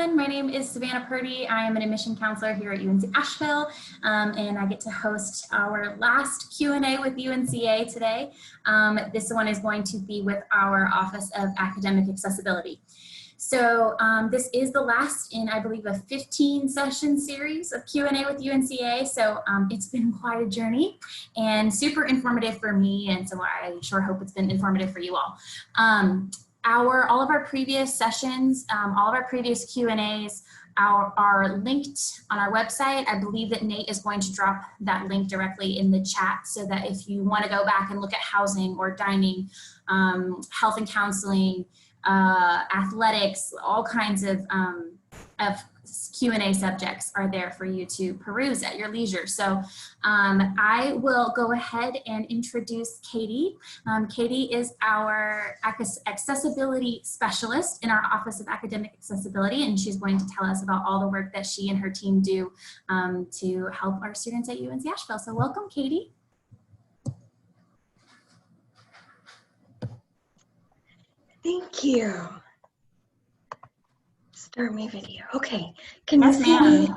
everyone. My name is Savannah Purdy. I am an admission counselor here at UNC Asheville, and I get to host our last Q&A with UNCA today. This one is going to be with our Office of Academic Accessibility. So this is the last in, I believe, a 15-session series of Q&A with UNCA. So it's been quite a journey and super informative for me, and so I sure hope it's been informative for you all. All of our previous sessions, all of our previous Q&As are linked on our website. I believe that Nate is going to drop that link directly in the chat so that if you want to go back and look at housing or dining, health and counseling, athletics, all kinds of Q&A subjects are there for you to peruse at your leisure. So I will go ahead and introduce Katie. Katie is our accessibility specialist in our Office of Academic Accessibility, and she's going to tell us about all the work that she and her team do to help our students at UNC Asheville. So welcome, Katie. Thank you. Start my video. Okay. Can yes, you see me?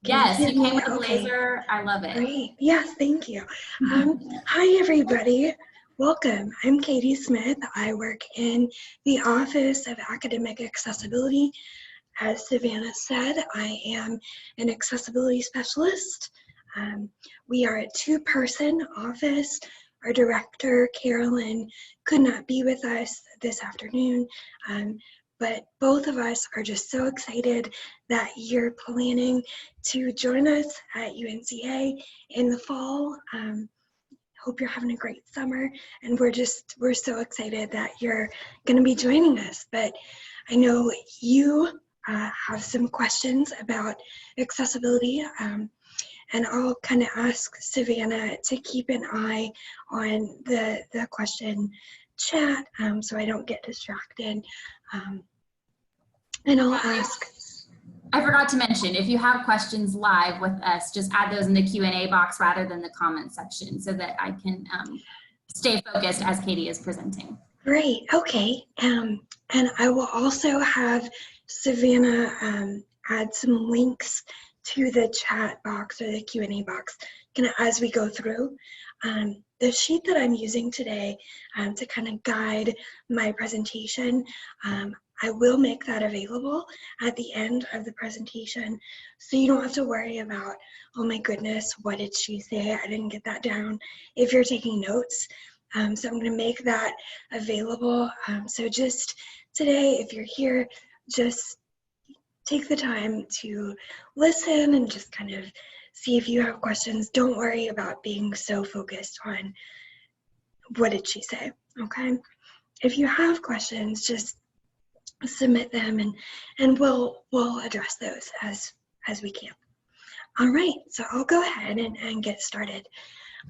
Yes, you came with a blazer. Okay. I love it. Great. Yes, thank you. Hi, everybody. Welcome. I'm Katie Smith. I work in the Office of Academic Accessibility. As Savannah said, I am an accessibility specialist. We are a two-person office. Our director, Carolyn, could not be with us this afternoon, but both of us are just so excited that you're planning to join us at UNCA in the fall. Hope you're having a great summer, and we're so excited that you're going to be joining us. But I know you have some questions about accessibility, and I'll kind of ask Savannah to keep an eye on the question chat so I don't get distracted. And I'll ask. I forgot to mention, if you have questions live with us, just add those in the Q&A box rather than the comment section so that I can stay focused as Katie is presenting. Great, okay. And I will also have Savannah add some links to the chat box or the Q&A box kind of as we go through. The sheet that I'm using today to kind of guide my presentation, I will make that available at the end of the presentation, so you don't have to worry about, oh my goodness, what did she say? I didn't get that down, if you're taking notes. So I'm going to make that available. So just today, if you're here, just take the time to listen and just kind of see if you have questions. Don't worry about being so focused on what did she say, okay? If you have questions, just submit them and we'll address those as we can. All right, so I'll go ahead and get started.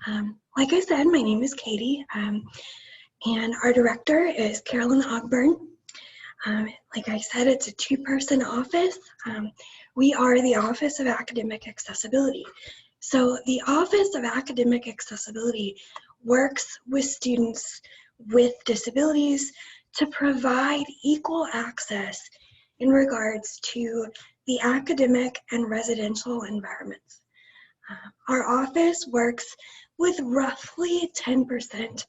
Like I said, my name is Katie, and our director is Carolyn Ogburn. Like I said, it's a two-person office. We are the Office of Academic Accessibility. So the Office of Academic Accessibility works with students with disabilities to provide equal access in regards to the academic and residential environments. Our office works with roughly 10%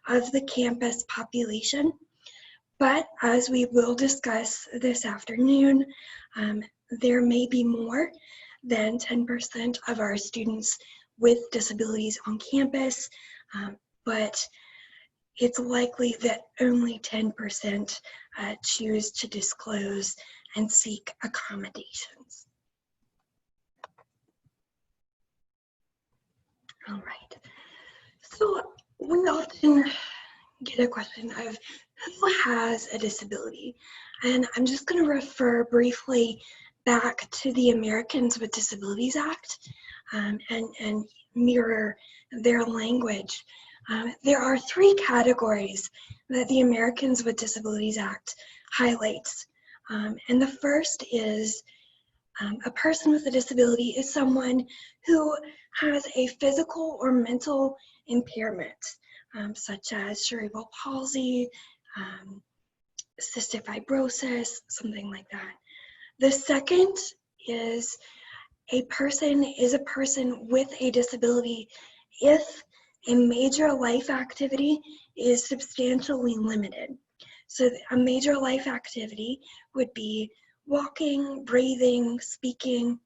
of the campus population, but as we will discuss this afternoon, there may be more than 10% of our students with disabilities on campus, but it's likely that only 10% choose to disclose and seek accommodations. All right, so we often get a question of who has a disability, and I'm just going to refer briefly back to the Americans with Disabilities Act and mirror their language. There are three categories that the Americans with Disabilities Act highlights. And the first is a person with a disability is someone who has a physical or mental impairment, such as cerebral palsy, cystic fibrosis, something like that. The second is a person is a person with a disability if a major life activity is substantially limited. So a major life activity would be walking, breathing, speaking.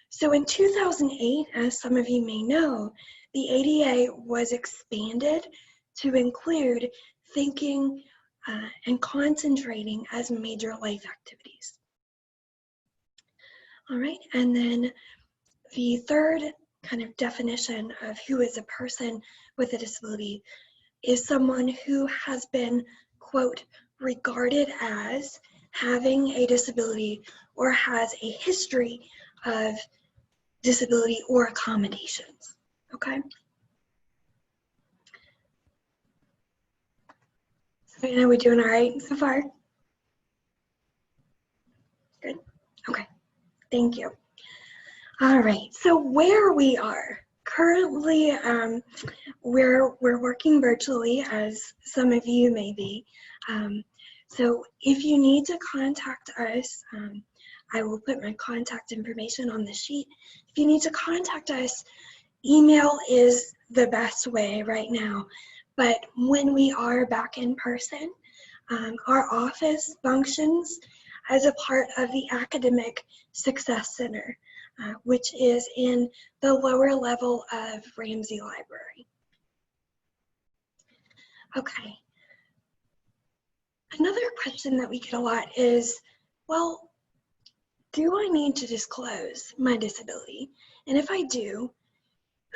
So in 2008, as some of you may know, the ADA was expanded to include thinking and concentrating as major life activities. All right, and then the third kind of definition of who is a person with a disability is someone who has been, quote, regarded as having a disability or has a history of disability or accommodations, okay? So, are we doing all right so far? Good, okay, thank you. All right, so where we are currently, we're working virtually, as some of you may be. So if you need to contact us, I will put my contact information on the sheet. If you need to contact us, email is the best way right now. But when we are back in person, our office functions as a part of the Academic Success Center, which is in the lower level of Ramsey Library. Okay. Another question that we get a lot is, well, do I need to disclose my disability? And if I do,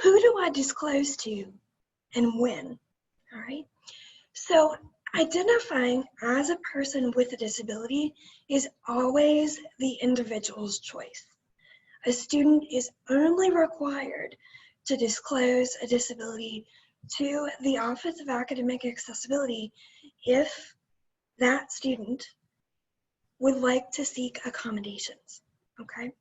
who do I disclose to and when? All right. So identifying as a person with a disability is always the individual's choice. A student is only required to disclose a disability to the Office of Academic Accessibility if that student would like to seek accommodations, okay?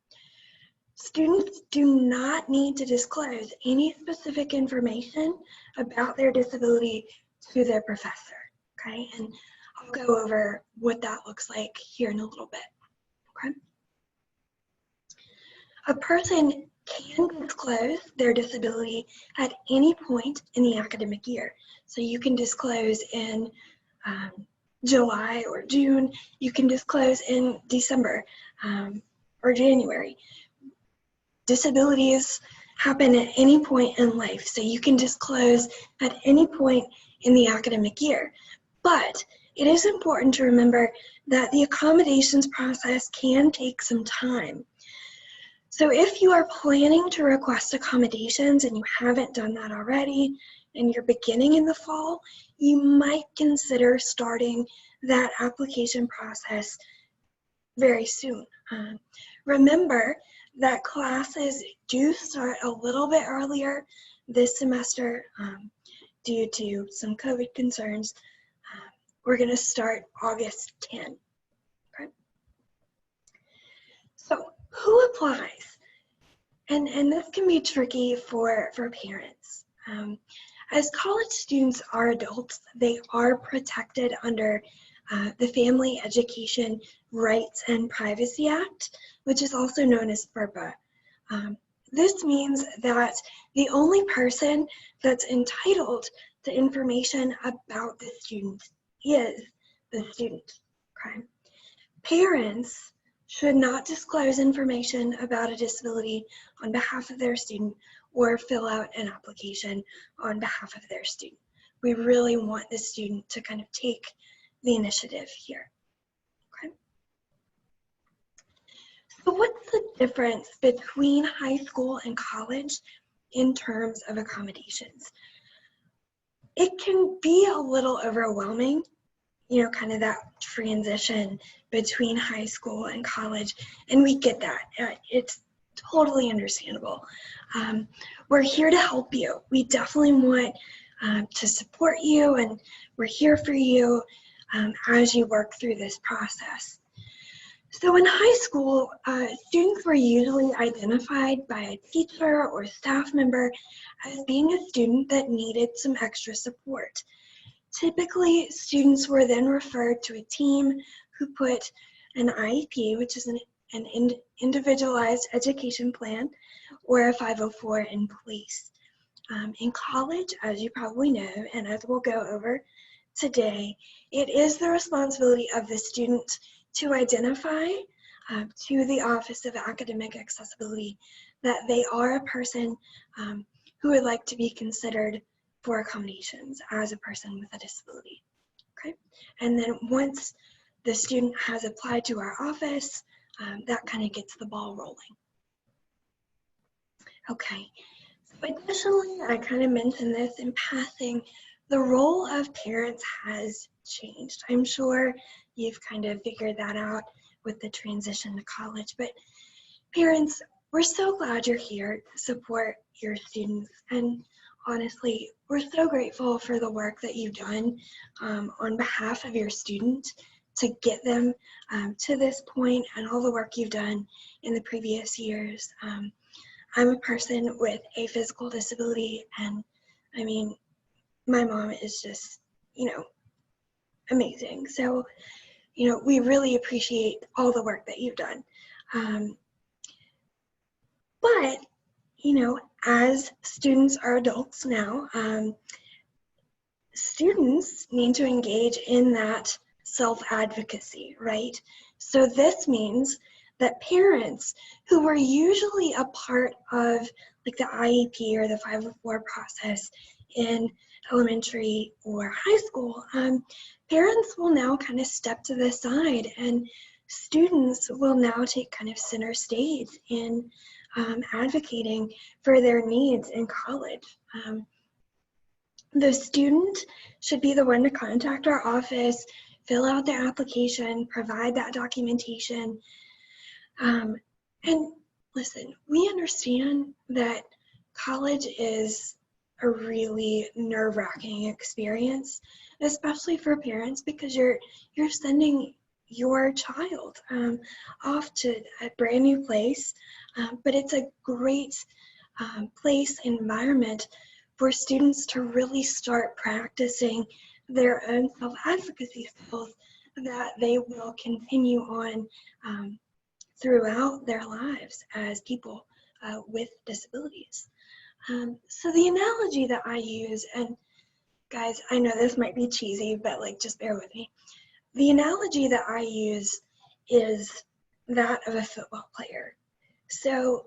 Students do not need to disclose any specific information about their disability to their professor, okay? And I'll go over what that looks like here in a little bit, okay? A person can disclose their disability at any point in the academic year. So you can disclose in July or June, you can disclose in December or January. Disabilities happen at any point in life, so you can disclose at any point in the academic year. But it is important to remember that the accommodations process can take some time. So if you are planning to request accommodations and you haven't done that already, and you're beginning in the fall, you might consider starting that application process very soon. Remember that classes do start a little bit earlier this semester due to some COVID concerns. We're going to start August 10. Okay? So who applies? And this can be tricky for parents. As college students are adults, they are protected under the Family Education Rights and Privacy Act, which is also known as FERPA. This means that the only person that's entitled to information about the student is the student. Okay? Parents should not disclose information about a disability on behalf of their student or fill out an application on behalf of their student. We really want the student to kind of take the initiative here. Okay. So what's the difference between high school and college in terms of accommodations? It can be a little overwhelming, you know, kind of that transition between high school and college, and we get that. It's totally understandable. We're here to help you. We definitely want to support you, and we're here for you as you work through this process. So in high school, students were usually identified by a teacher or staff member as being a student that needed some extra support. Typically, students were then referred to a team who put an IEP, which is an an individualized education plan or a 504 in place. In college, as you probably know, and as we'll go over today, it is the responsibility of the student to identify to the Office of Academic Accessibility that they are a person who would like to be considered for accommodations as a person with a disability. Okay, and then once the student has applied to our office, that kind of gets the ball rolling. Okay, so additionally, I kind of mentioned this in passing, the role of parents has changed. I'm sure you've kind of figured that out with the transition to college, but parents, we're so glad you're here to support your students, and honestly, we're so grateful for the work that you've done on behalf of your student to get them to this point, and all the work you've done in the previous years. I'm a person with a physical disability, and I mean, my mom is just, amazing. So, we really appreciate all the work that you've done. But, as students are adults now, students need to engage in that self-advocacy, right? So this means that parents who were usually a part of like the IEP or the 504 process in elementary or high school, parents will now kind of step to the side, and students will now take kind of center stage in advocating for their needs in college. The student should be the one to contact our office, fill out their application, provide that documentation. And listen, we understand that college is a really nerve-wracking experience, especially for parents, because you're sending your child off to a brand new place, but it's a great place, environment for students to really start practicing their own self-advocacy skills that they will continue on throughout their lives as people with disabilities. So the analogy that I use, and guys, I know this might be cheesy, but like, just bear with me. The analogy that I use is that of a football player. So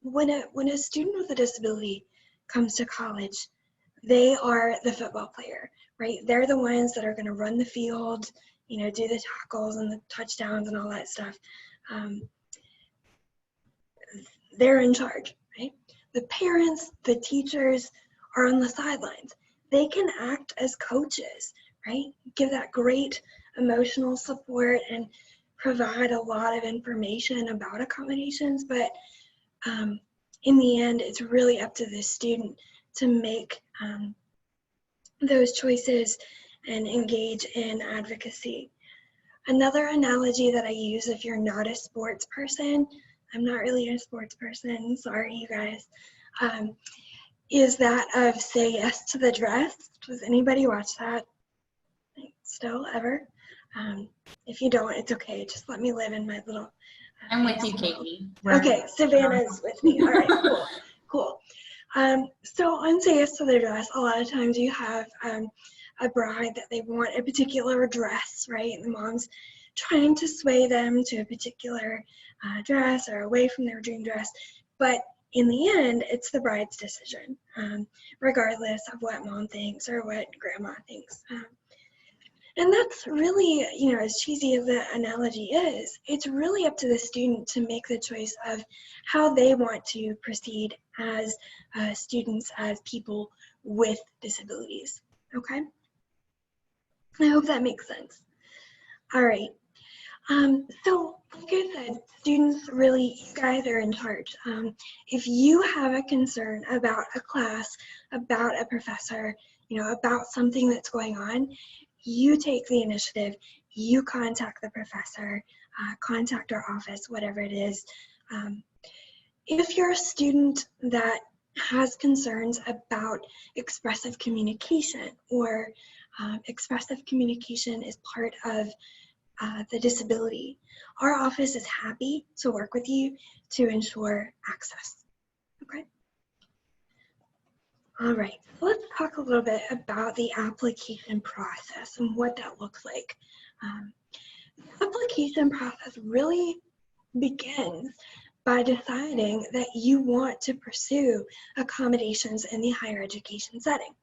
when a student with a disability comes to college, they are the football player, right? They're the ones that are going to run the field, do the tackles and the touchdowns and all that stuff. They're in charge, right? The parents, the teachers are on the sidelines. They can act as coaches, right? Give that great emotional support and provide a lot of information about accommodations, but in the end, it's really up to the student to make those choices and engage in advocacy. Another analogy that I use, if you're not a sports person, I'm not really a sports person, sorry you guys, is that of Say Yes to the Dress. Does anybody watch that still, ever? If you don't, it's okay, just let me live in my little I'm with you, Katie. Okay, Savannah's with me. All right, cool. So on Say Yes to the Dress, a lot of times you have a bride that they want a particular dress, right? And the mom's trying to sway them to a particular dress or away from their dream dress. But in the end, it's the bride's decision, regardless of what mom thinks or what grandma thinks. And that's really, as cheesy as the analogy is, it's really up to the student to make the choice of how they want to proceed as students, as people with disabilities, okay? I hope that makes sense. All right. So, like I said, students really, you guys are in charge. If you have a concern about a class, about a professor, about something that's going on, you take the initiative, you contact the professor, contact our office, whatever it is. If you're a student that has concerns about expressive communication, or expressive communication is part of the disability, our office is happy to work with you to ensure access. Okay. All right, so let's talk a little bit about the application process and what that looks like. The application process really begins by deciding that you want to pursue accommodations in the higher education setting.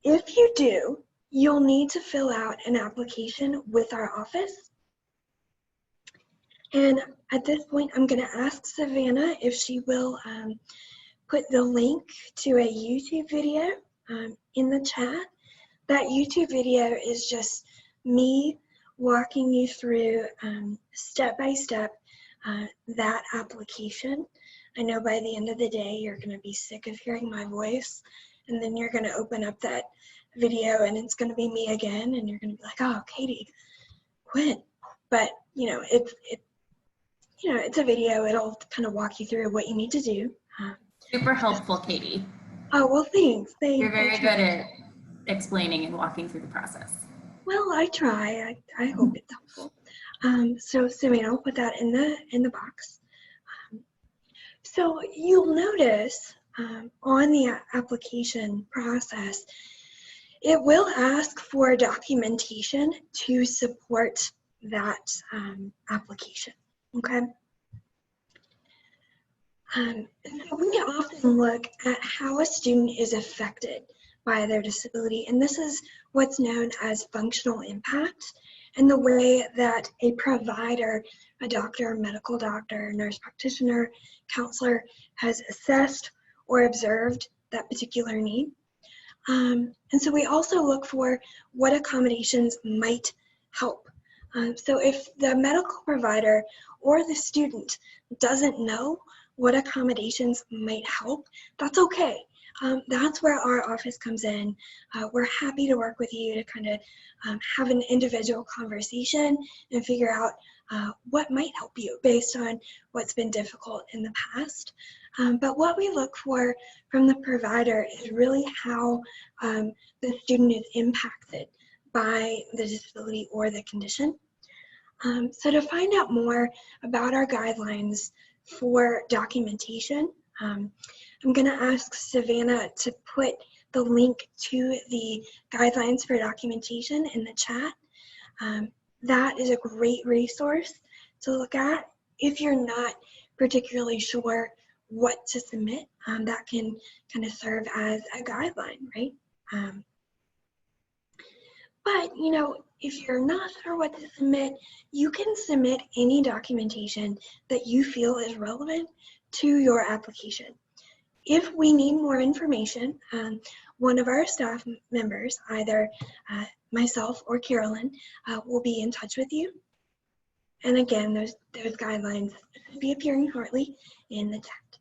If you do, you'll need to fill out an application with our office. And at this point, I'm going to ask Savannah if she will put the link to a YouTube video in the chat. That YouTube video is just me walking you through step by step that application. I know by the end of the day, you're going to be sick of hearing my voice, and then you're going to open up that video and it's going to be me again, and you're going to be like, oh, Katie, quit. But it's a video. It'll kind of walk you through what you need to do. Super helpful, Katie. Oh, well, thanks. You're very good at explaining and walking through the process. Well, I try. I hope it's helpful. So Savannah, I'll put that in the box. So you'll notice on the application process, it will ask for documentation to support that application. Okay. We often look at how a student is affected by their disability, and this is what's known as functional impact, and the way that a provider, a doctor, medical doctor, nurse practitioner, counselor has assessed or observed that particular need. And so we also look for what accommodations might help. So if the medical provider or the student doesn't know what accommodations might help, that's okay. That's where our office comes in. We're happy to work with you to kind of have an individual conversation and figure out what might help you based on what's been difficult in the past. But what we look for from the provider is really how the student is impacted by the disability or the condition. So to find out more about our guidelines for documentation, I'm going to ask Savannah to put the link to the guidelines for documentation in the chat. That is a great resource to look at if you're not particularly sure what to submit. That can kind of serve as a guideline, right? But, if you're not sure what to submit, you can submit any documentation that you feel is relevant to your application. If we need more information, one of our staff members, either myself or Carolyn, will be in touch with you. And again, those guidelines will be appearing shortly in the chat.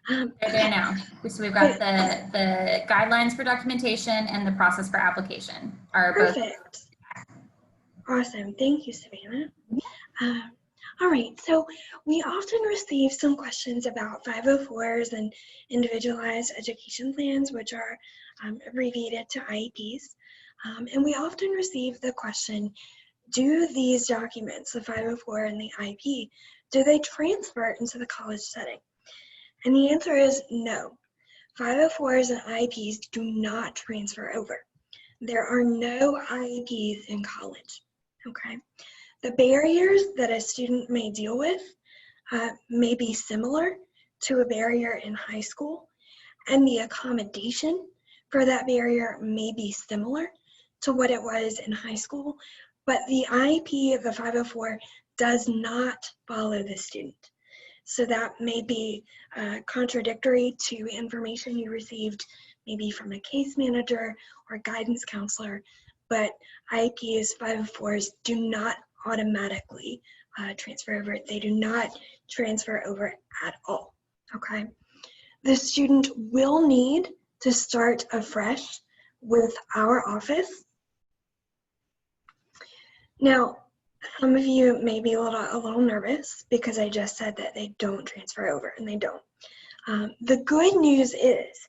They're there now. So we've got the guidelines for documentation and the process for application are perfect. Awesome. Thank you, Savannah. All right, so we often receive some questions about 504s and individualized education plans, which are abbreviated to IEPs. And we often receive the question, do these documents, the 504 and the IEP, do they transfer into the college setting? And the answer is no. 504s and IEPs do not transfer over. There are no IEPs in college, okay? The barriers that a student may deal with may be similar to a barrier in high school, and the accommodation for that barrier may be similar to what it was in high school, but the IEP of the 504 does not follow the student. So that may be contradictory to information you received maybe from a case manager or guidance counselor, but IEPs, 504s do not automatically transfer over. They do not transfer over at all, okay? The student will need to start afresh with our office. Now, some of you may be a little nervous because I just said that they don't transfer over, and they don't. The good news is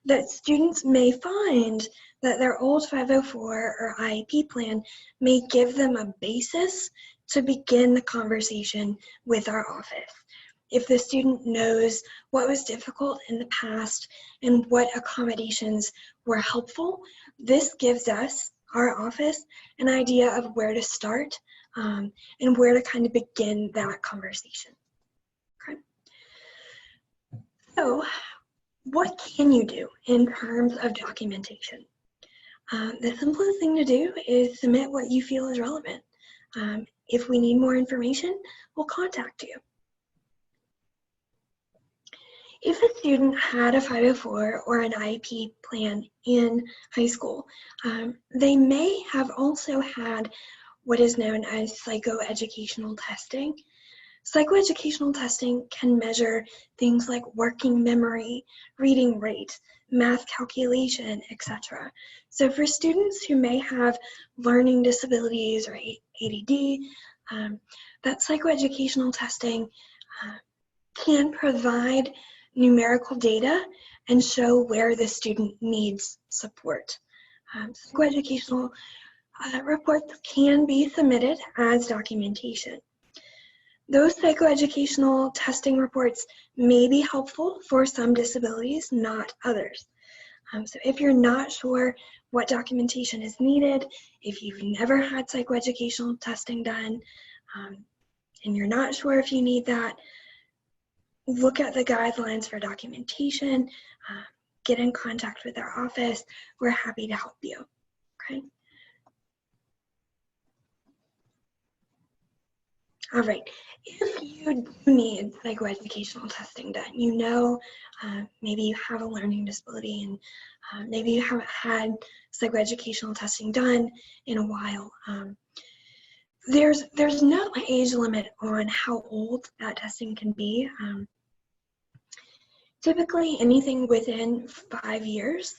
that students may find that their old 504 or IEP plan may give them a basis to begin the conversation with our office. If the student knows what was difficult in the past and what accommodations were helpful, this gives us, our office, an idea of where to start and where to kind of begin that conversation. Okay. So, what can you do in terms of documentation? The simplest thing to do is submit what you feel is relevant. If we need more information, we'll contact you. If a student had a 504 or an IEP plan in high school, they may have also had what is known as psychoeducational testing. Psychoeducational testing can measure things like working memory, reading rate, math calculation, etc. So for students who may have learning disabilities or ADD, that psychoeducational testing can provide numerical data and show where the student needs support. Psychoeducational reports can be submitted as documentation. Those psychoeducational testing reports may be helpful for some disabilities, not others. So if you're not sure what documentation is needed, if you've never had psychoeducational testing done, and you're not sure if you need that, look at the guidelines for documentation, get in contact with our office. We're happy to help you, okay? All right, if you do need psychoeducational testing done, you know maybe you have a learning disability and maybe you haven't had psychoeducational testing done in a while. There's no age limit on how old that testing can be. Typically, anything within 5 years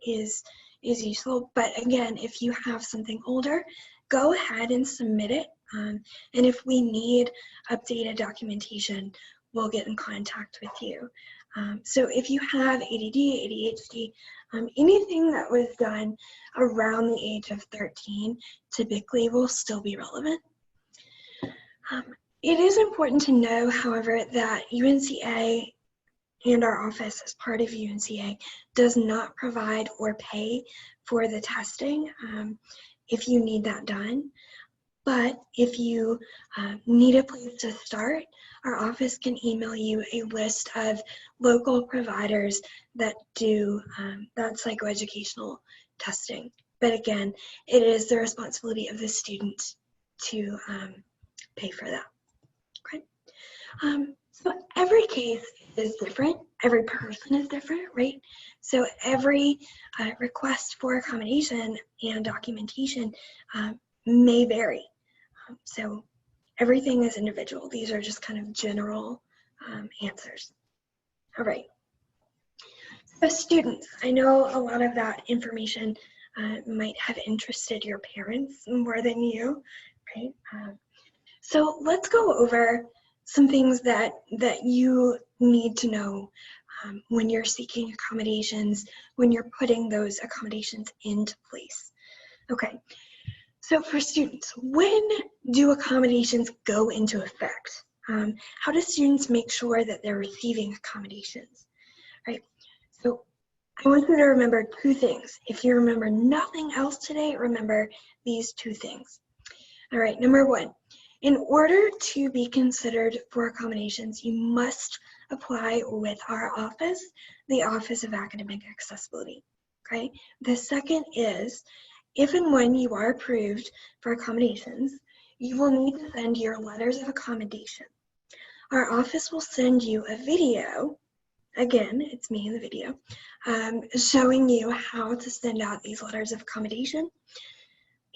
is useful. But again, if you have something older, go ahead and submit it. And if we need updated documentation, we'll get in contact with you. So if you have ADD, ADHD, anything that was done around the age of 13 typically will still be relevant. It is important to know, however, that UNCA and our office as part of UNCA does not provide or pay for the testing if you need that done. But if you need a place to start, our office can email you a list of local providers that do that psychoeducational testing. But again, it is the responsibility of the student to pay for that. Okay. So every case is different. Every person is different, right? So every request for accommodation and documentation may vary. So everything is individual. These are just kind of general answers. All right. So students, I know a lot of that information might have interested your parents more than you, right? So let's go over some things that you need to know when you're seeking accommodations, when you're putting those accommodations into place. Okay, so for students, when do accommodations go into effect? How do students make sure that they're receiving accommodations, right? So I want you to remember two things. If you remember nothing else today, remember these two things. All right, number one, in order to be considered for accommodations, you must apply with our office, the Office of Academic Accessibility, okay? The second is, if and when you are approved for accommodations, you will need to send your letters of accommodation. Our office will send you a video, again, it's me in the video, showing you how to send out these letters of accommodation.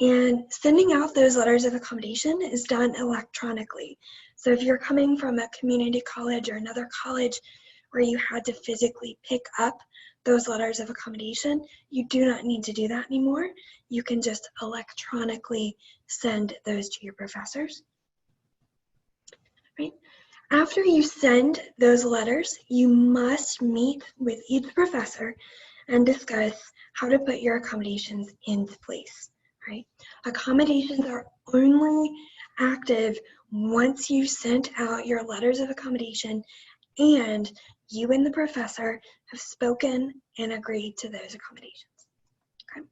And sending out those letters of accommodation is done electronically. So if you're coming from a community college or another college where you had to physically pick up those letters of accommodation, you do not need to do that anymore. You can just electronically send those to your professors. Right? After you send those letters, you must meet with each professor and discuss how to put your accommodations into place, right? Accommodations are only active once you've sent out your letters of accommodation and you and the professor have spoken and agreed to those accommodations, okay?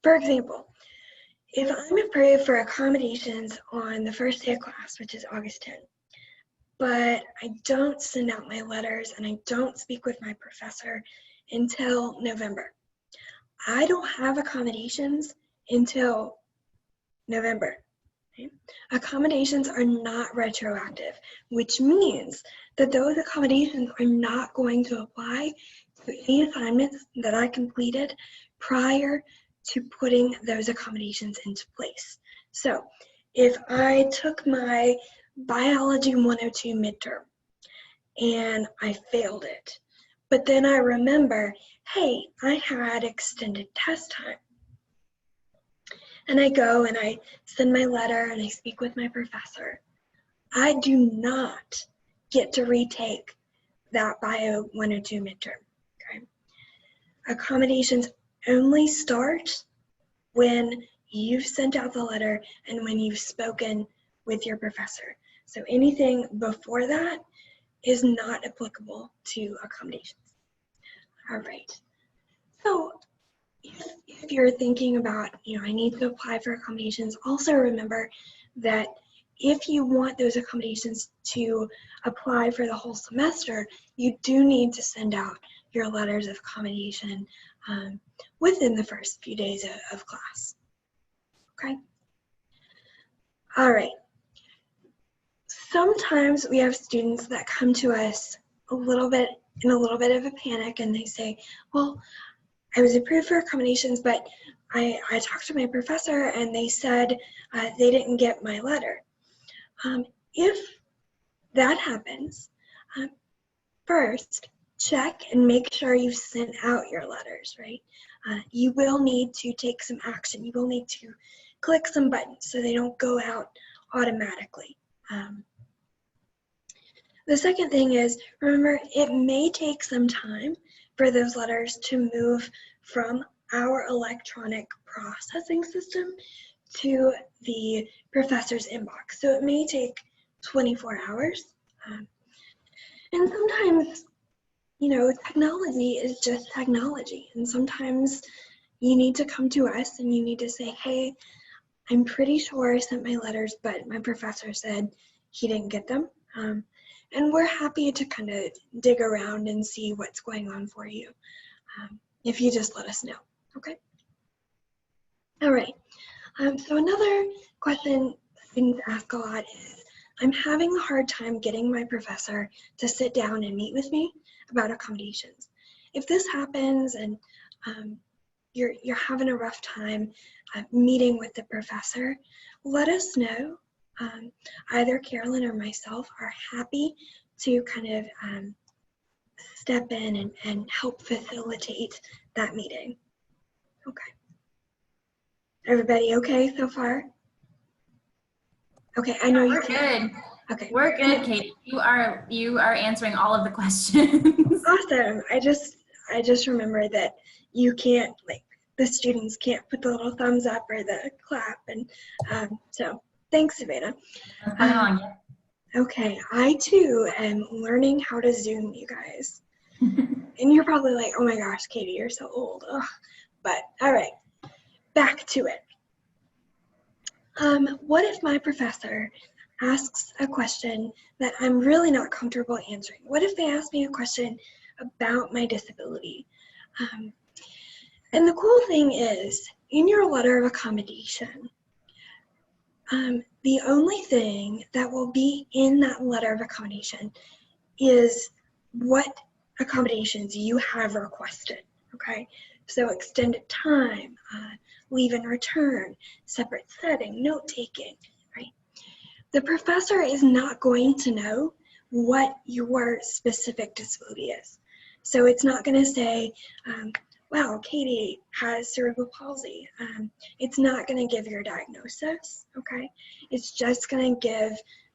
For example, if I'm approved for accommodations on the first day of class, which is August 10th, but I don't send out my letters and I don't speak with my professor until November, I don't have accommodations until November. Okay? Accommodations are not retroactive, which means that those accommodations are not going to apply to any assignments that I completed prior to putting those accommodations into place. So if I took my Biology 102 midterm and I failed it, but then I remember, hey, I had extended test time. And I go and I send my letter and I speak with my professor. I do not get to retake that Bio 102 midterm. Okay? Accommodations only start when you've sent out the letter and when you've spoken with your professor. So anything before that is not applicable to accommodations. All right. So if you're thinking about, I need to apply for accommodations, also remember that if you want those accommodations to apply for the whole semester, you do need to send out your letters of accommodation within the first few days of class. Okay? All right. Sometimes we have students that come to us in a little bit of a panic and they say, well, I was approved for accommodations, but I talked to my professor and they said they didn't get my letter. If that happens, first, check and make sure you've sent out your letters, right? You will need to take some action. You will need to click some buttons so they don't go out automatically. The second thing is, remember, it may take some time for those letters to move from our electronic processing system to the professor's inbox. So it may take 24 hours. And sometimes, technology is just technology. And sometimes you need to come to us and you need to say, hey, I'm pretty sure I sent my letters, but my professor said he didn't get them. And we're happy to kind of dig around and see what's going on for you if you just let us know, okay? All right, so another question students ask a lot is, I'm having a hard time getting my professor to sit down and meet with me about accommodations. If this happens and you're having a rough time meeting with the professor, let us know. Either Carolyn or myself are happy to kind of step in and help facilitate that meeting. Okay. Everybody okay so far? Okay, I know we're good. Okay. We're good, Katie. You are answering all of the questions. Awesome. I just remember that you can't, the students can't put the little thumbs up or the clap, and so thanks, Savannah. Okay, I too am learning how to Zoom, you guys. And you're probably like, oh my gosh, Katie, you're so old. Ugh. But all right, back to it. What if my professor asks a question that I'm really not comfortable answering? What if they ask me a question about my disability? And the cool thing is, in your letter of accommodation, the only thing that will be in that letter of accommodation is what accommodations you have requested, okay? So extended time, leave and return, separate setting, note-taking, right? The professor is not going to know what your specific disability is. So it's not going to say, wow, Katie has cerebral palsy. It's not going to give your diagnosis, okay? It's just going to give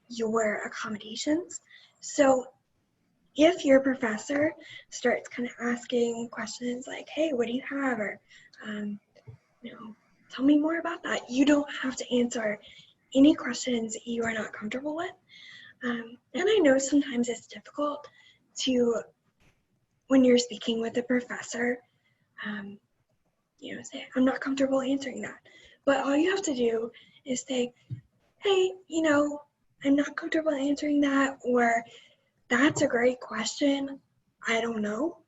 your accommodations. So if your professor starts kind of asking questions like, hey, what do you have? Or, you know, tell me more about that. You don't have to answer any questions you are not comfortable with. And I know sometimes it's difficult to, when you're speaking with a professor, you know, say, I'm not comfortable answering that. But all you have to do is say, hey, you know, I'm not comfortable answering that, or that's a great question. I don't know.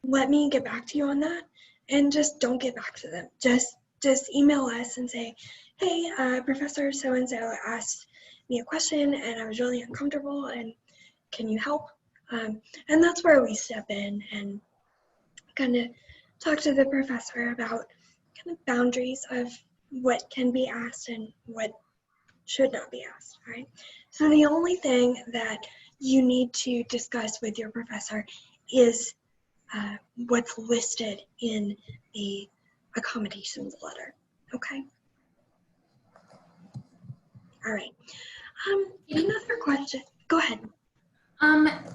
Let me get back to you on that. And just don't get back to them. Just email us and say, hey, Professor so-and-so asked me a question and I was really uncomfortable and can you help? And that's where we step in and kind of talk to the professor about kind of boundaries of what can be asked and what should not be asked, right? So the only thing that you need to discuss with your professor is what's listed in the accommodations letter, okay? All right. Another question, go ahead.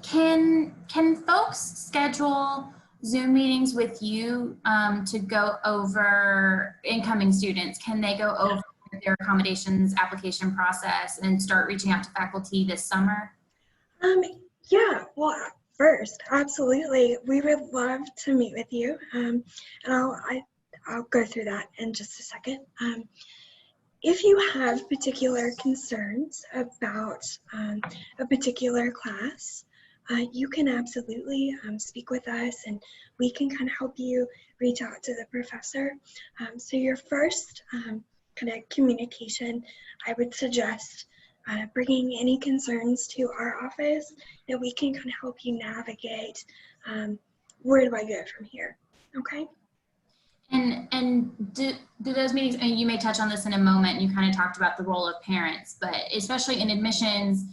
Can folks schedule Zoom meetings with you to go over incoming students? Can they go over their accommodations application process and start reaching out to faculty this summer? Yeah, well, first, absolutely. We would love to meet with you. And I'll go through that in just a second. If you have particular concerns about a particular class, you can absolutely speak with us and we can kind of help you reach out to the professor. So your first kind of communication, I would suggest bringing any concerns to our office and we can kind of help you navigate where do I go from here, okay? And do those meetings, and you may touch on this in a moment, you kind of talked about the role of parents, but especially in admissions,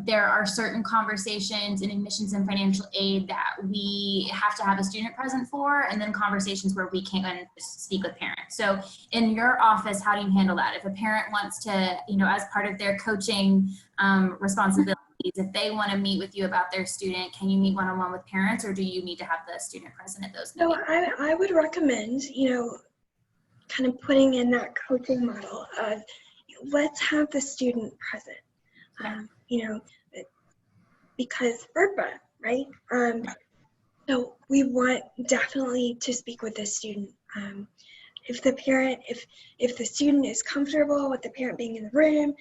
there are certain conversations in admissions and financial aid that we have to have a student present for, and then conversations where we can't speak with parents. So in your office, how do you handle that? If a parent wants to, you know, as part of their coaching responsibilities, if they want to meet with you about their student, can you meet one-on-one with parents, or do you need to have the student present at those meetings? So I would recommend, you know, kind of putting in that coaching model of let's have the student present, you know, because FERPA, right? So we want definitely to speak with the student. If the parent, if the student is comfortable with the parent being in the room,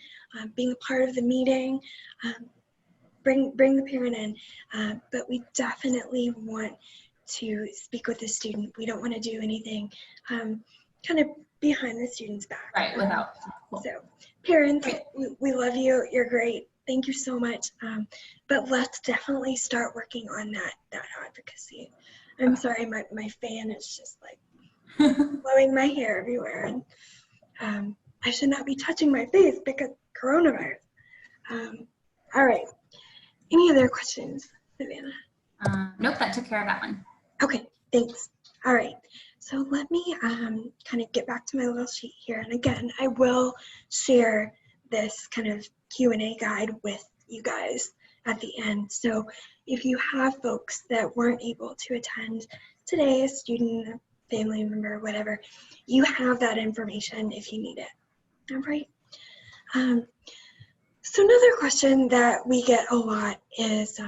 being a part of the meeting, bring the parent in, but we definitely want to speak with the student. We don't want to do anything kind of behind the student's back. Right, without. So parents, we love you. You're great. Thank you so much. But let's definitely start working on that advocacy. I'm sorry, my fan is just like blowing my hair everywhere. And I should not be touching my face because coronavirus. All right. Any other questions, Savannah? Nope, that took care of that one. Okay, thanks. All right. So let me kind of get back to my little sheet here. And again, I will share this kind of Q&A guide with you guys at the end. So if you have folks that weren't able to attend today, a student, a family member, whatever, you have that information if you need it. All right. So another question that we get a lot is,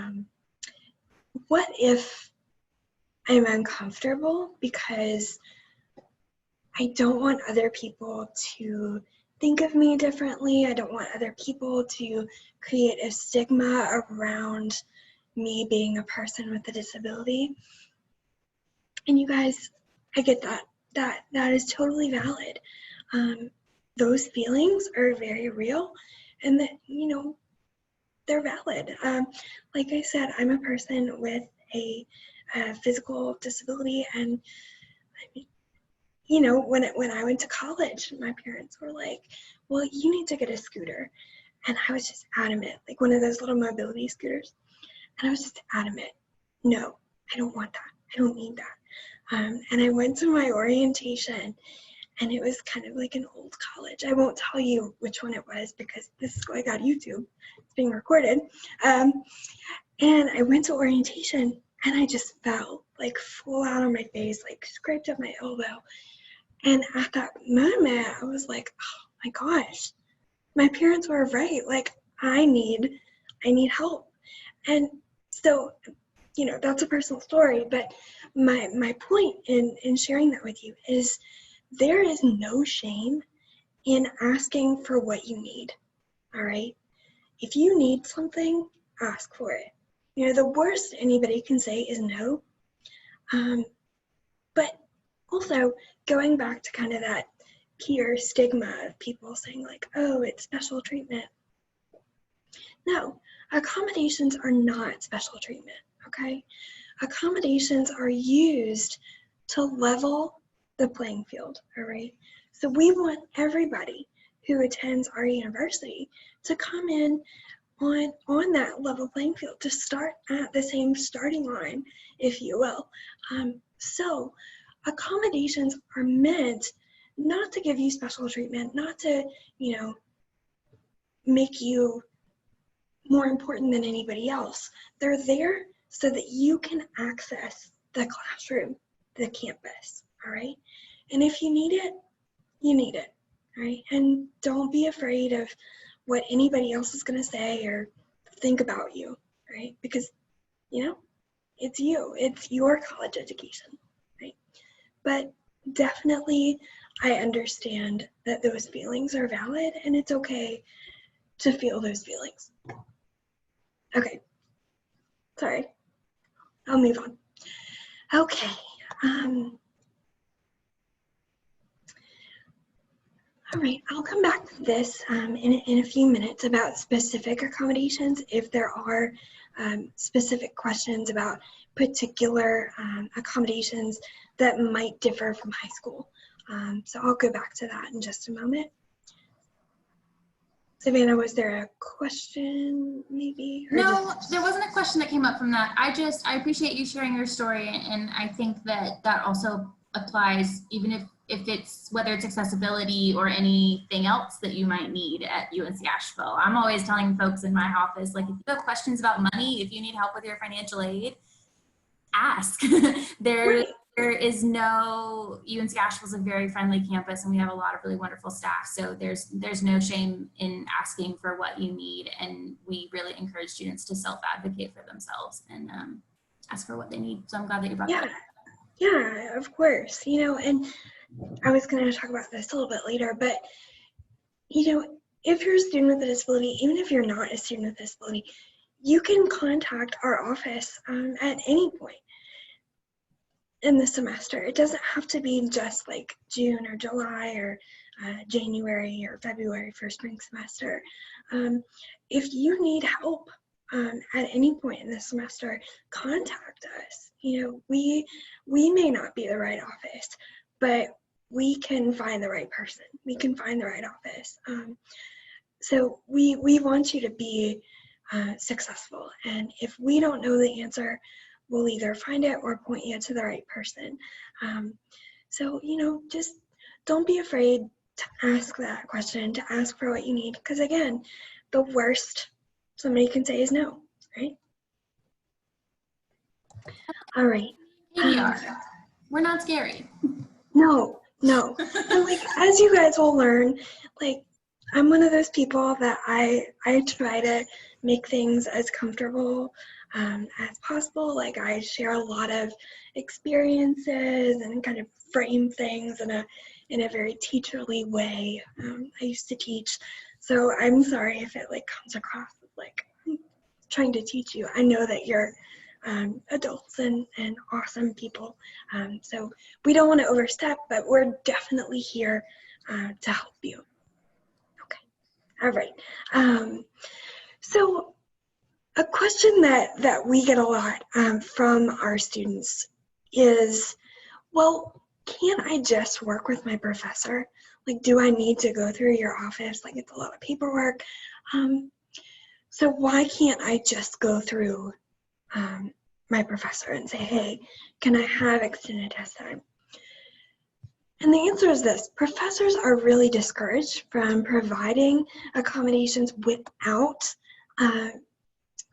what if I'm uncomfortable because I don't want other people to think of me differently. I don't want other people to create a stigma around me being a person with a disability. And you guys, I get that. That is totally valid. Those feelings are very real and that, you know, they're valid. Like I said, I'm a person with a physical disability, and you know, when I went to college, my parents were like, well, you need to get a scooter. And I was just adamant, like one of those little mobility scooters. And I was just adamant, no, I don't want that. I don't need that. And I went to my orientation and it was kind of like an old college. I won't tell you which one it was because this is going on YouTube. It's being recorded. And I went to orientation and I just fell like full out on my face, like scraped up my elbow. And at that moment, I was like, oh my gosh, my parents were right. Like, I need help. And so, you know, that's a personal story, but my point in sharing that with you is there is no shame in asking for what you need, all right? If you need something, ask for it. You know, the worst anybody can say is no. But also, going back to kind of that peer stigma of people saying like, oh, it's special treatment. No, accommodations are not special treatment, okay? Accommodations are used to level the playing field, all right? So we want everybody who attends our university to come in on that level playing field, to start at the same starting line, if you will. So accommodations are meant not to give you special treatment, not to, you know, make you more important than anybody else. They're there so that you can access the classroom, the campus, all right? And if you need it, you need it, all right? And don't be afraid of what anybody else is gonna say or think about you, right? Because, you know, it's you, it's your college education, right? But definitely, I understand that those feelings are valid and it's okay to feel those feelings. Okay, sorry, I'll move on. Okay, all right, I'll come back to this in a few minutes about specific accommodations if there are specific questions about particular accommodations that might differ from high school. So I'll go back to that in just a moment. Savannah, was there a question maybe? No, there wasn't a question that came up from that. I appreciate you sharing your story, and I think that also applies even if it's, whether it's accessibility or anything else that you might need at UNC Asheville. I'm always telling folks in my office, like, if you have questions about money, if you need help with your financial aid, ask. There is no, UNC Asheville is a very friendly campus and we have a lot of really wonderful staff. So there's no shame in asking for what you need. And we really encourage students to self-advocate for themselves and ask for what they need. So I'm glad that you brought that up. Yeah, of course. You know, and I was going to talk about this a little bit later, but, you know, if you're a student with a disability, even if you're not a student with a disability, you can contact our office at any point in the semester. It doesn't have to be just like June or July or January or February for spring semester. If you need help at any point in the semester, contact us. You know, we may not be the right office, but we can find the right person. We can find the right office. So we want you to be successful. And if we don't know the answer, we'll either find it or point you to the right person. So, you know, just don't be afraid to ask that question, to ask for what you need. Because again, the worst somebody can say is no, right? All right. We're not scary. No. And like, as you guys will learn, like, I'm one of those people that I try to make things as comfortable as possible. Like, I share a lot of experiences and kind of frame things in a very teacherly way. I used to teach, so I'm sorry if it like comes across as like I'm trying to teach you. I know that you're adults and awesome people. So we don't want to overstep, but we're definitely here to help you. Okay. All right. So a question that we get a lot from our students is, well, can't I just work with my professor? Like, do I need to go through your office? Like, it's a lot of paperwork. So why can't I just go through my professor and say, hey, can I have extended test time? And the answer is this: professors are really discouraged from providing accommodations without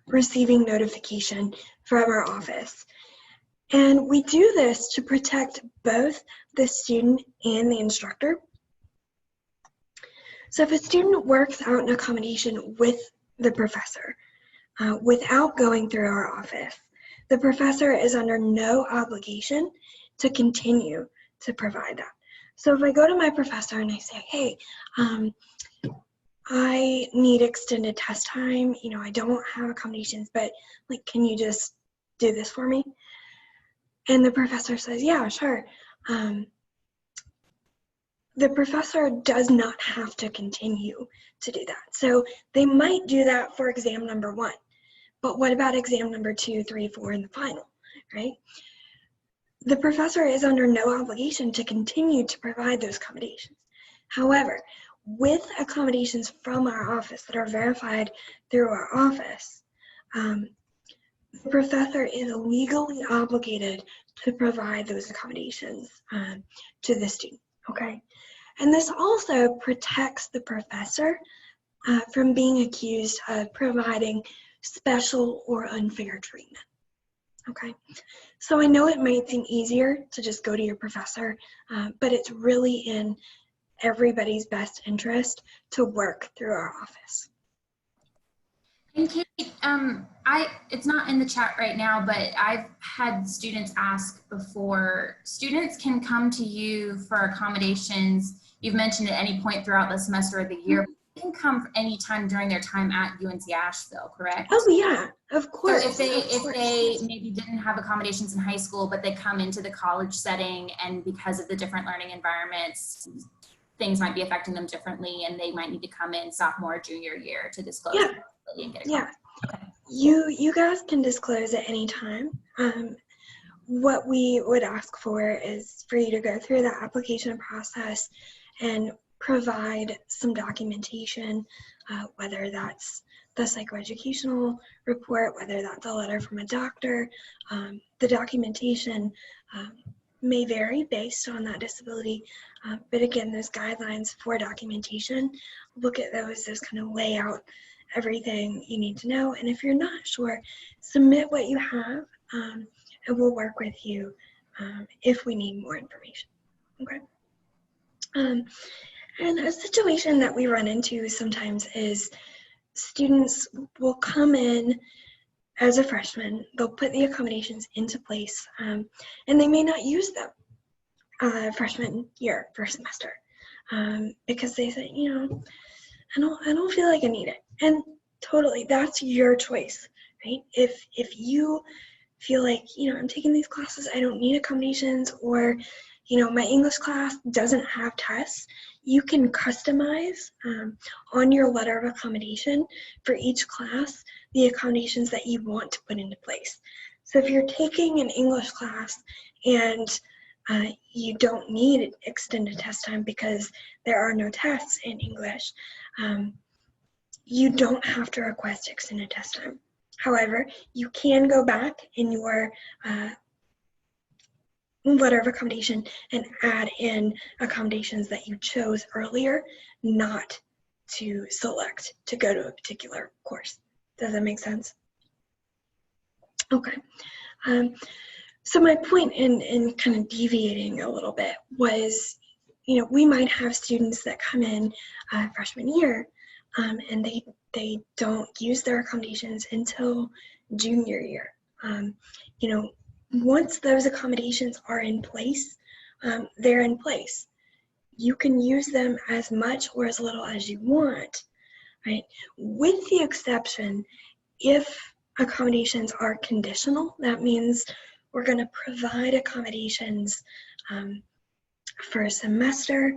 receiving notification from our office. And we do this to protect both the student and the instructor. So if a student works out an accommodation with the professor without going through our office, the professor is under no obligation to continue to provide that. So if I go to my professor and I say, hey, I need extended test time, I don't have accommodations, but like, can you just do this for me? And the professor says, yeah, sure. The professor does not have to continue to do that. So they might do that for exam number 1, but what about exam number 2, 3, 4, and the final, right? The professor is under no obligation to continue to provide those accommodations. However, with accommodations from our office that are verified through our office, the professor is legally obligated to provide those accommodations to the student, okay? And this also protects the professor from being accused of providing special or unfair treatment, okay? So I know it might seem easier to just go to your professor, but it's really in everybody's best interest to work through our office. And Kate, it's not in the chat right now, but I've had students ask before, students can come to you for accommodations. You've mentioned at any point throughout the semester or the year, they can come anytime during their time at UNC Asheville, correct? Oh yeah, of course. So if they maybe didn't have accommodations in high school, but they come into the college setting, and because of the different learning environments, things might be affecting them differently, and they might need to come in sophomore or junior year to disclose. Yeah. And get Yeah. Okay. You guys can disclose at any time. What we would ask for is for you to go through the application process and provide some documentation, whether that's the psychoeducational report, whether that's a letter from a doctor. The documentation may vary based on that disability, but again, those guidelines for documentation, look at those kind of lay out everything you need to know. And if you're not sure, submit what you have, and we'll work with you if we need more information, okay? And a situation that we run into sometimes is students will come in as a freshman, they'll put the accommodations into place, and they may not use them freshman year, first semester, because they say, I don't feel like I need it. And totally, that's your choice, right? If you feel like, I'm taking these classes, I don't need accommodations, or, my English class doesn't have tests, you can customize on your letter of accommodation for each class the accommodations that you want to put into place. So if you're taking an English class and you don't need extended test time because there are no tests in English, you don't have to request extended test time. However, you can go back in your letter of accommodation and add in accommodations that you chose earlier not to select to go to a particular course. Does that make sense? Okay. So my point in kind of deviating a little bit was, we might have students that come in freshman year and they don't use their accommodations until junior year. Once those accommodations are in place, they're in place. You can use them as much or as little as you want, right? With the exception, if accommodations are conditional, that means we're going to provide accommodations for a semester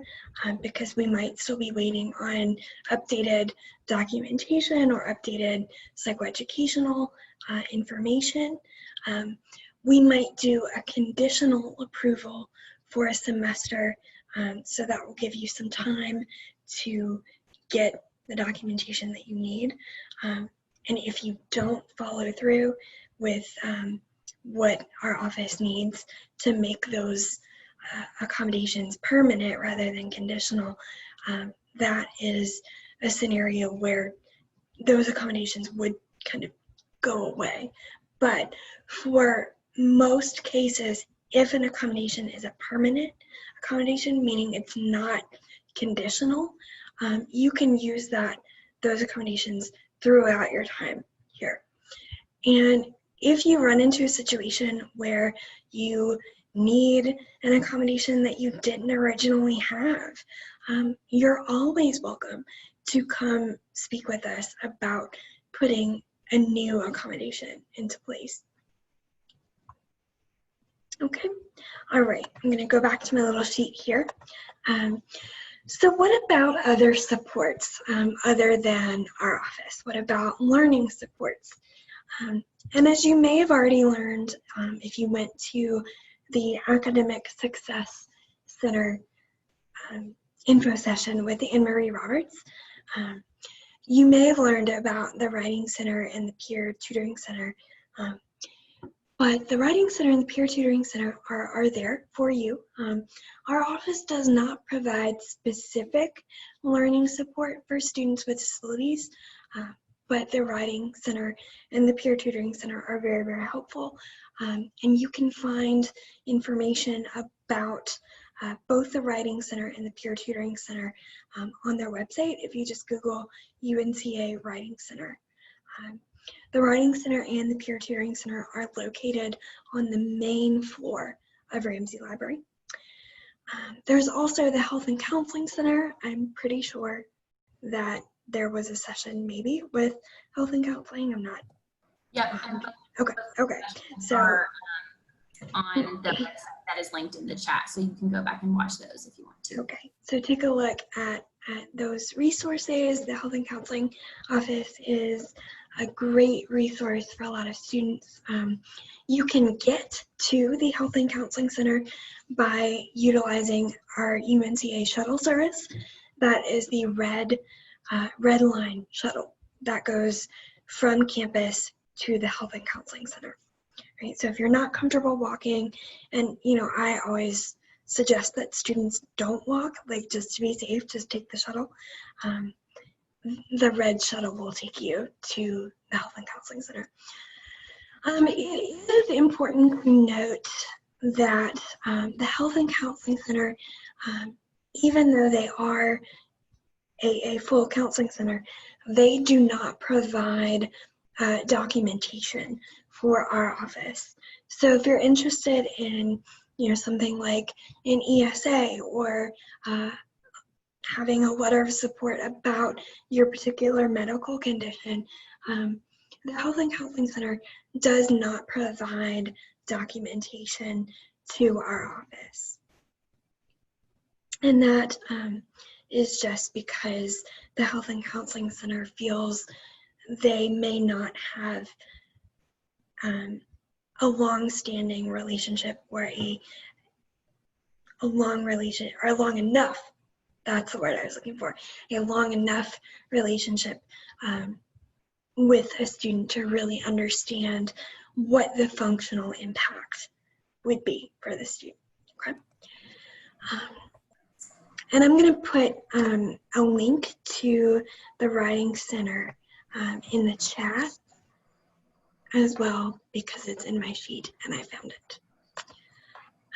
because we might still be waiting on updated documentation or updated psychoeducational information. We might do a conditional approval for a semester, so that will give you some time to get the documentation that you need. And if you don't follow through with what our office needs to make those accommodations permanent rather than conditional, that is a scenario where those accommodations would kind of go away. But for most cases, if an accommodation is a permanent accommodation, meaning it's not conditional, you can use those accommodations throughout your time here. And if you run into a situation where you need an accommodation that you didn't originally have, you're always welcome to come speak with us about putting a new accommodation into place. Okay, all right, I'm gonna go back to my little sheet here. So what about other supports other than our office? What about learning supports? And as you may have already learned, if you went to the Academic Success Center info session with Anne-Marie Roberts, you may have learned about the Writing Center and the Peer Tutoring Center. But the Writing Center and the Peer Tutoring Center are there for you. Our office does not provide specific learning support for students with disabilities, but the Writing Center and the Peer Tutoring Center are very, very helpful. And you can find information about both the Writing Center and the Peer Tutoring Center on their website if you just Google UNCA Writing Center. The Writing Center and the Peer Tutoring Center are located on the main floor of Ramsey Library. There's also the Health and Counseling Center. I'm pretty sure that there was a session maybe with Health and Counseling. I'm not. Yep. Okay. So on the website that is linked in the chat, so you can go back and watch those if you want to. Okay, so take a look at those resources. The Health and Counseling Office is a great resource for a lot of students. You can get to the Health and Counseling Center by utilizing our UNCA shuttle service. That is the red line shuttle that goes from campus to the Health and Counseling Center. Right, so if you're not comfortable walking, and I always suggest that students don't walk, like just to be safe, just take the shuttle. The red shuttle will take you to the Health and Counseling Center. It is important to note that the Health and Counseling Center, even though they are a full counseling center, they do not provide documentation for our office. So if you're interested in something like an ESA or having a letter of support about your particular medical condition, the Health and Counseling Center does not provide documentation to our office. And that is just because the Health and Counseling Center feels they may not have a long-standing relationship or a long enough, that's the word I was looking for, a long enough relationship with a student to really understand what the functional impact would be for the student. Okay. And I'm going to put a link to the Writing Center in the chat as well, because it's in my sheet and I found it.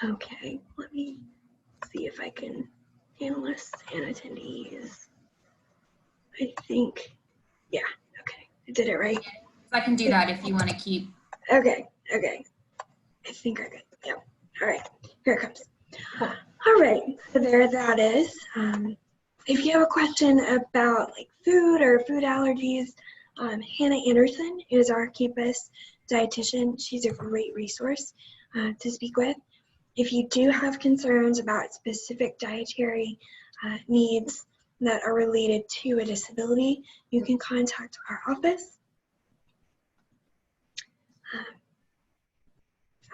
Okay, let me see if I can panelists and attendees. I think, yeah, okay, I did it right. I can do that if you want to keep. Okay. I think we're good. Yeah. All right, here it comes. Cool. All right, so there that is. If you have a question about like food or food allergies, Hannah Anderson is our campus dietitian. She's a great resource to speak with. If you do have concerns about specific dietary needs that are related to a disability, you can contact our office.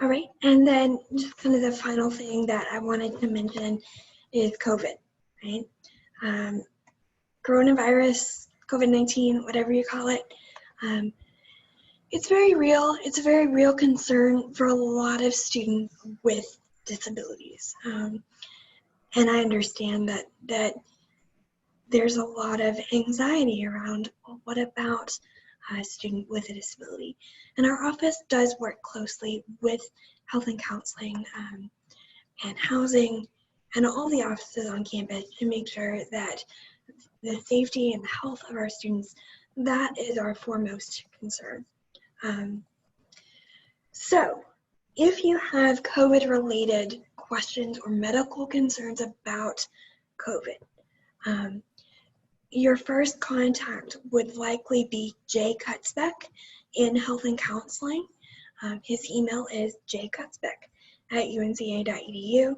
All right, and then just kind of the final thing that I wanted to mention is COVID, right? Coronavirus, COVID-19, whatever you call it, it's very real. It's a very real concern for a lot of students with disabilities. And I understand that there's a lot of anxiety around, well, what about a student with a disability? And our office does work closely with health and counseling and housing and all the offices on campus to make sure that the safety and health of our students, that is our foremost concern. So if you have COVID-related questions or medical concerns about COVID, your first contact would likely be Jay Kutzbeck in Health and Counseling. His email is jkutzbeck@unca.edu.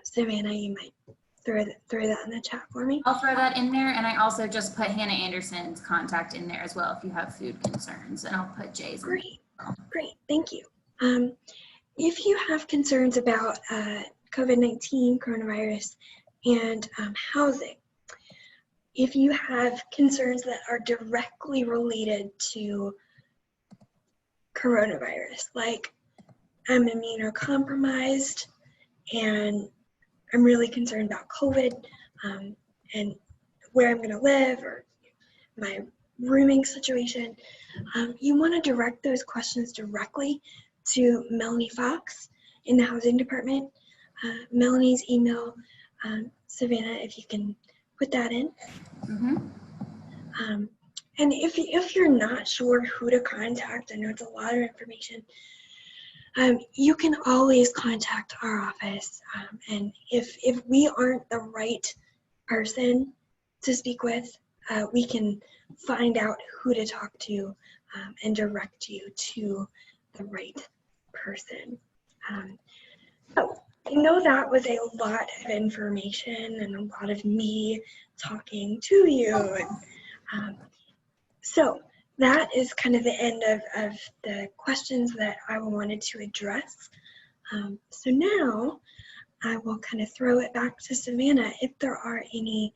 Savannah, you might throw that in the chat for me. I'll throw that in there, and I also just put Hannah Anderson's contact in there as well if you have food concerns, and I'll put Jay's in there. Great, thank you. If you have concerns about COVID-19, coronavirus, and housing, if you have concerns that are directly related to coronavirus, like I'm immunocompromised and I'm really concerned about COVID and where I'm gonna live or my rooming situation, you wanna direct those questions directly to Melanie Fox in the housing department. Melanie's email, Savannah, if you can put that in. And if you're not sure who to contact, I know it's a lot of information, you can always contact our office. And if we aren't the right person to speak with, we can find out who to talk to and direct you to the right person. So I know that was a lot of information and a lot of me talking to you. And, so that is kind of the end of the questions that I wanted to address. So now I will kind of throw it back to Savannah if there are any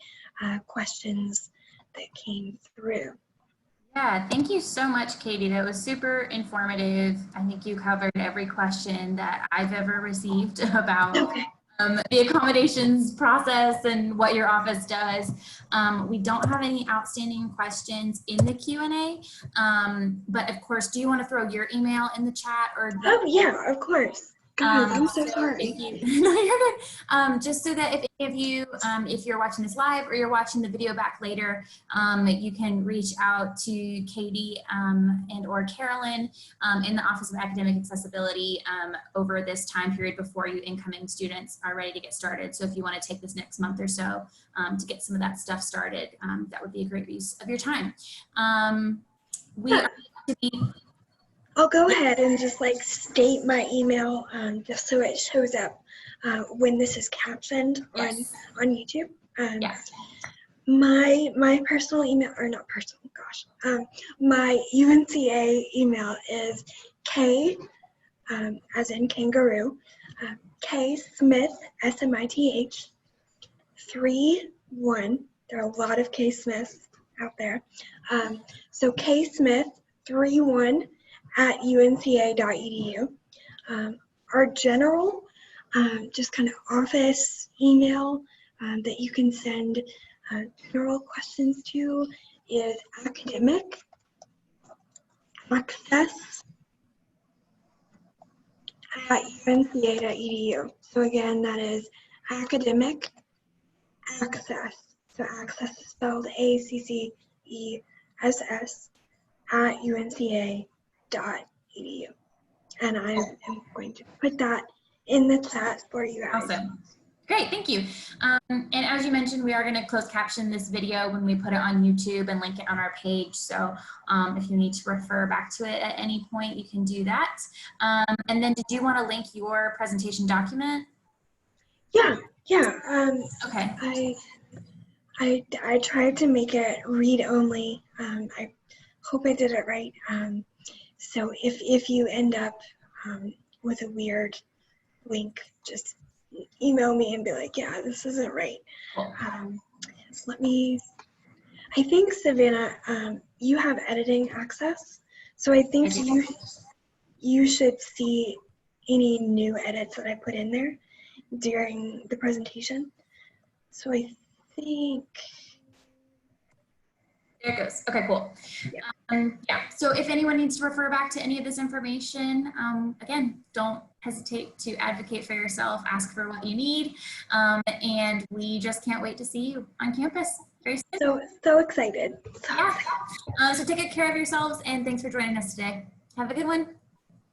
questions that came through. Yeah, thank you so much, Katie. That was super informative. I think you covered every question that I've ever received about the accommodations process and what your office does. We don't have any outstanding questions in the Q&A, but of course, do you want to throw your email in the chat? Or Oh yeah, of course. God, I'm so sorry. No, you're good. Just so that if you're watching this live or you're watching the video back later, you can reach out to Katie and or Carolyn in the Office of Academic Accessibility over this time period before you incoming students are ready to get started. So if you want to take this next month or so to get some of that stuff started, that would be a great use of your time. I'll go ahead and just like state my email just so it shows up when this is captioned on YouTube. Yes. My personal email, or not personal, gosh. My UNCA email is K, as in kangaroo, K Smith, S-M-I-T-H, 31. There are a lot of K Smiths out there. So K Smith, 31 at unca.edu. Our general, just kind of office email that you can send general questions to is academic access at unca.edu. So again, that is academic access. So access is spelled ACCESS at unca.edu. And I am going to put that in the chat for you guys. Awesome. Great, thank you. And as you mentioned, we are going to close caption this video when we put it on YouTube and link it on our page. So if you need to refer back to it at any point, you can do that. And then did you want to link your presentation document? Yeah. Okay. I tried to make it read only. I hope I did it right. So if you end up with a weird link, just email me and be like, yeah, this isn't right. Cool. I think, Savannah, you have editing access. So I think you should see any new edits that I put in there during the presentation. So I think, There it goes. Okay, cool. yeah. Yeah, so if anyone needs to refer back to any of this information, again, don't hesitate to advocate for yourself, ask for what you need, and we just can't wait to see you on campus very soon. So excited. So take good care of yourselves, and thanks for joining us today. Have a good one.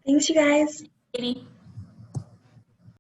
Thanks, you guys. Katie.